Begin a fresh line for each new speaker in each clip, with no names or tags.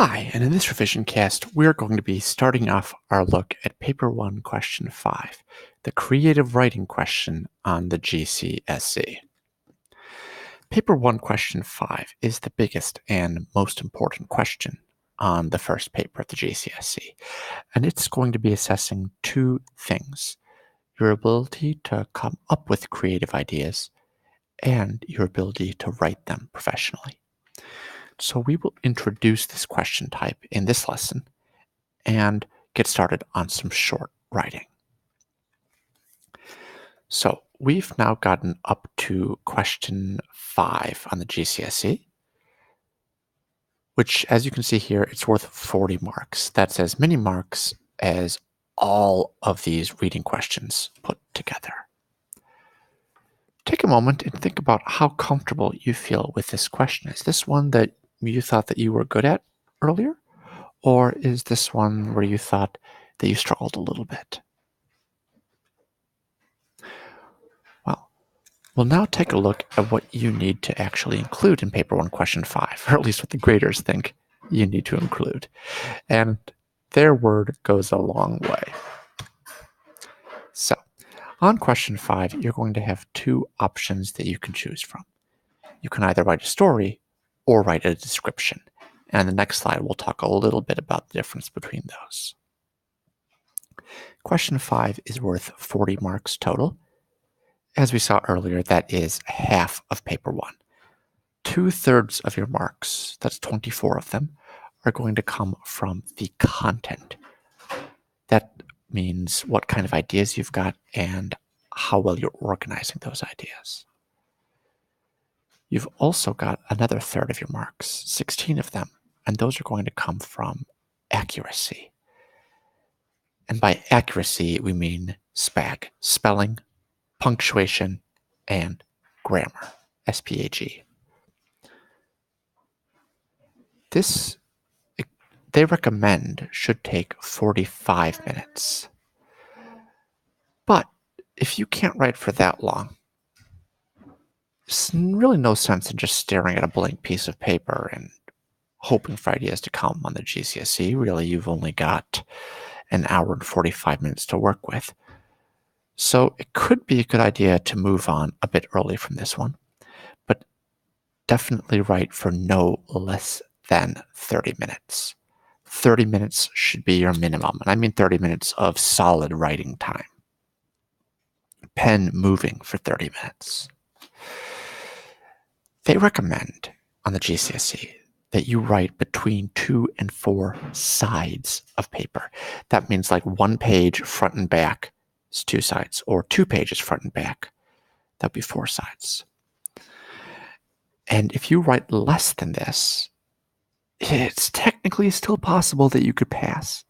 Hi, and in this revision cast, we're going to be starting off our look at Paper 1, Question 5, the creative writing question on the GCSE. Paper 1, Question 5 is the biggest and most important question on the first paper of the GCSE, and it's going to be assessing two things: your ability to come up with creative ideas and your ability to write them professionally. So we will introduce this question type in this lesson and get started on some short writing. So we've now gotten up to question 5 on the GCSE, which, as you can see here, it's worth 40 marks. That's as many marks as all of these reading questions put together. Take a moment and think about how comfortable you feel with this question. Is this one that you thought that you were good at earlier? Or is this one where you thought that you struggled a little bit? Well, we'll now take a look at what you need to actually include in Paper 1, Question 5, or at least what the graders think you need to include. And their word goes a long way. So, on Question 5, you're going to have two options that you can choose from. You can either write a story or write a description. And in the next slide, we'll talk a little bit about the difference between those. Question 5 is worth 40 marks total. As we saw earlier, that is half of Paper 1. 2/3 of your marks, that's 24 of them, are going to come from the content. That means what kind of ideas you've got and how well you're organizing those ideas. You've also got another third of your marks, 16 of them, and those are going to come from accuracy. And by accuracy, we mean SPAG, spelling, punctuation, and grammar, SPAG. This, they recommend, should take 45 minutes. But if you can't write for that long, there's really no sense in just staring at a blank piece of paper and hoping for ideas to come on the GCSE. Really, you've only got an hour and 45 minutes to work with. So it could be a good idea to move on a bit early from this one, but definitely write for no less than 30 minutes. 30 minutes should be your minimum, and I mean 30 minutes of solid writing time. Pen moving for 30 minutes. They recommend on the GCSE that you write between 2 and 4 sides of paper. That means like 1 page front and back is 2 sides, or 2 pages front and back, that'd be 4 sides. And if you write less than this, it's technically still possible that you could pass,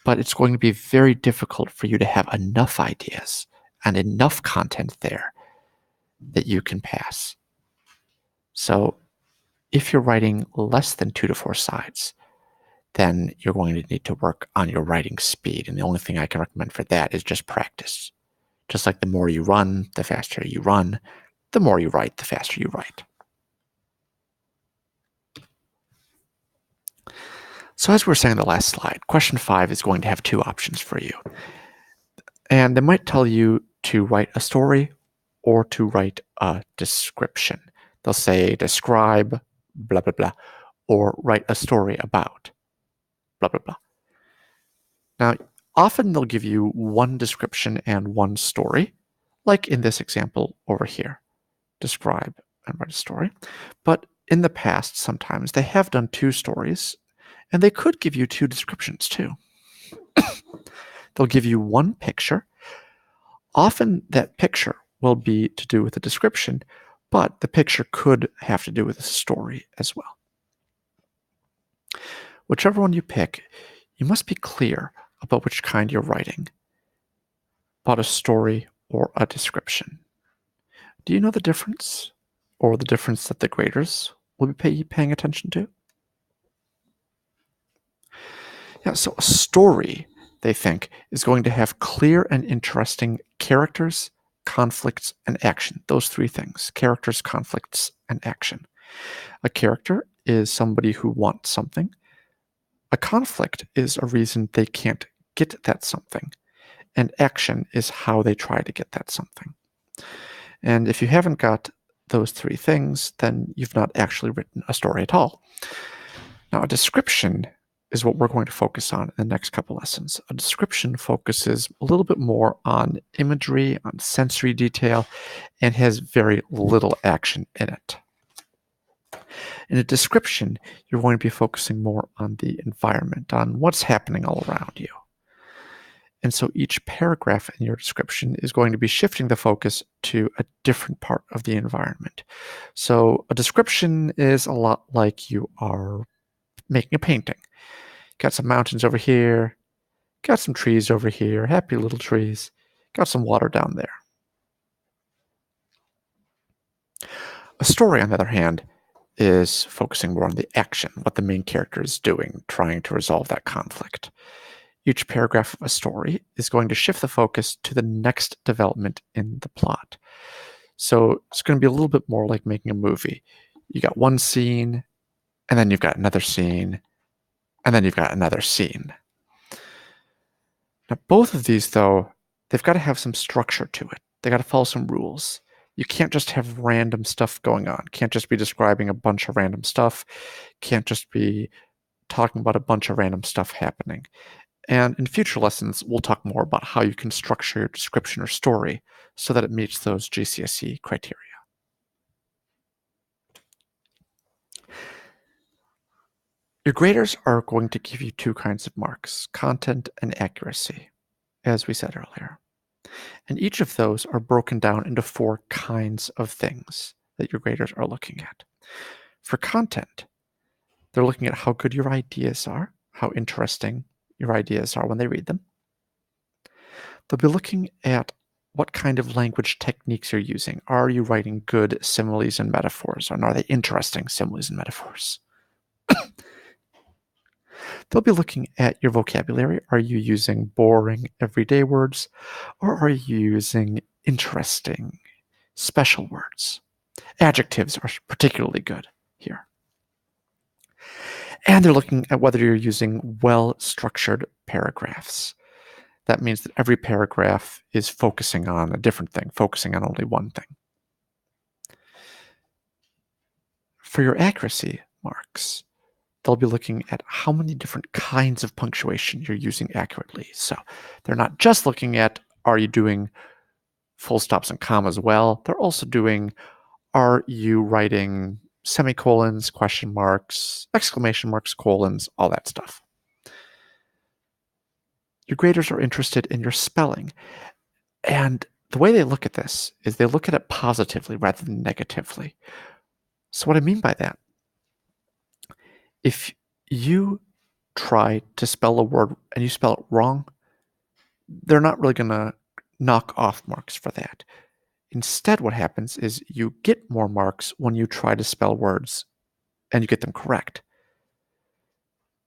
but it's going to be very difficult for you to have enough ideas and enough content there that you can pass. So if you're writing less than 2 to 4 sides, then you're going to need to work on your writing speed. And the only thing I can recommend for that is just practice. Just like the more you run, the faster you run. The more you write, the faster you write. So as we were saying in the last slide, question 5 is going to have 2 options for you. And they might tell you to write a story or to write a description. They'll say describe blah, blah, blah, or write a story about blah, blah, blah. Now, often they'll give you 1 description and 1 story, like in this example over here. Describe and write a story. But in the past, sometimes they have done 2 stories, and they could give you 2 descriptions too. They'll give you 1 picture. Often that picture will be to do with the description, but the picture could have to do with a story as well. Whichever one you pick, you must be clear about which kind you're writing, about a story or a description. Do you know the difference, or the difference that the graders will be paying attention to? Yeah, so a story, they think, is going to have clear and interesting characters, conflicts, and action. Those 3 things: characters, conflicts, and action. A character is somebody who wants something. A conflict is a reason they can't get that something, and action is how they try to get that something. And if you haven't got those three things, then you've not actually written a story at all. Now, a description is what we're going to focus on in the next couple lessons. A description focuses a little bit more on imagery, on sensory detail, and has very little action in it. In a description, you're going to be focusing more on the environment, on what's happening all around you. And so each paragraph in your description is going to be shifting the focus to a different part of the environment. So a description is a lot like you are making a painting. Got some mountains over here, got some trees over here, happy little trees, got some water down there. A story, on the other hand, is focusing more on the action, what the main character is doing, trying to resolve that conflict. Each paragraph of a story is going to shift the focus to the next development in the plot. So it's going to be a little bit more like making a movie. You got one scene, and then you've got another scene, and then you've got another scene. Now, both of these, though, they've got to have some structure to it. They got to follow some rules. You can't just have random stuff going on. Can't just be describing a bunch of random stuff. Can't just be talking about a bunch of random stuff happening. And in future lessons, we'll talk more about how you can structure your description or story so that it meets those GCSE criteria. Your graders are going to give you two kinds of marks, content and accuracy, as we said earlier. And each of those are broken down into four kinds of things that your graders are looking at. For content, they're looking at how good your ideas are, how interesting your ideas are when they read them. They'll be looking at what kind of language techniques you're using. Are you writing good similes and metaphors, and are they interesting similes and metaphors? They'll be looking at your vocabulary. Are you using boring everyday words, or are you using interesting special words? Adjectives are particularly good here. And they're looking at whether you're using well-structured paragraphs. That means that every paragraph is focusing on a different thing, focusing on only one thing. For your accuracy marks, they'll be looking at how many different kinds of punctuation you're using accurately. So they're not just looking at, are you doing full stops and commas well? They're also doing, are you writing semicolons, question marks, exclamation marks, colons, all that stuff. Your graders are interested in your spelling. And the way they look at this is they look at it positively rather than negatively. So what I mean by that, if you try to spell a word and you spell it wrong, they're not really going to knock off marks for that. Instead, what happens is you get more marks when you try to spell words and you get them correct.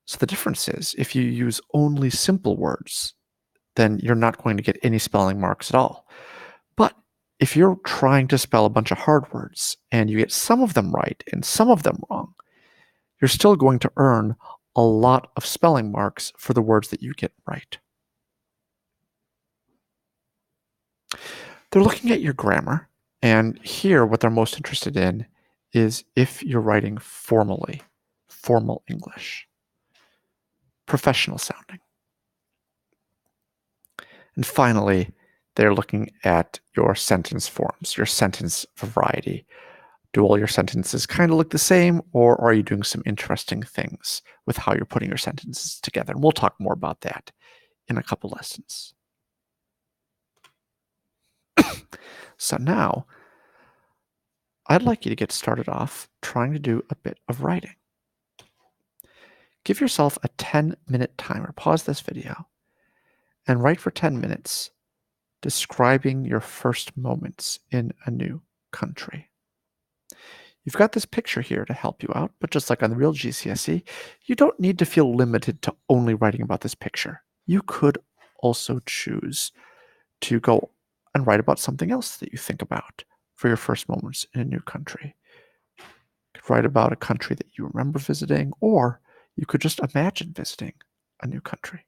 So the difference is if you use only simple words, then you're not going to get any spelling marks at all. But if you're trying to spell a bunch of hard words and you get some of them right and some of them wrong, you're still going to earn a lot of spelling marks for the words that you get right. They're looking at your grammar, and here what they're most interested in is if you're writing formally, formal English, professional sounding. And finally, they're looking at your sentence forms, your sentence variety. Do all your sentences kind of look the same, or are you doing some interesting things with how you're putting your sentences together? And we'll talk more about that in a couple lessons. So now, I'd like you to get started off trying to do a bit of writing. Give yourself a 10-minute timer. Pause this video and write for 10 minutes describing your first moments in a new country. You've got this picture here to help you out, but just like on the real GCSE, you don't need to feel limited to only writing about this picture. You could also choose to go and write about something else that you think about for your first moments in a new country. You could write about a country that you remember visiting, or You could just imagine visiting a new country.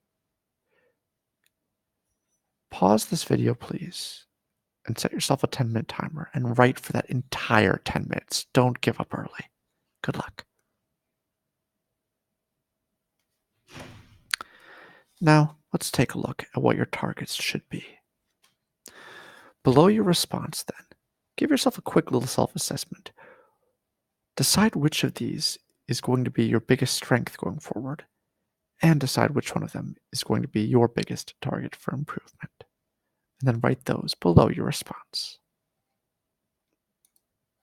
Pause this video, please, and set yourself a 10-minute timer and write for that entire 10 minutes. Don't give up early. Good luck. Now, let's take a look at what your targets should be. Below your response, then, give yourself a quick little self-assessment. Decide which of these is going to be your biggest strength going forward, and decide which one of them is going to be your biggest target for improvement. And then write those below your response.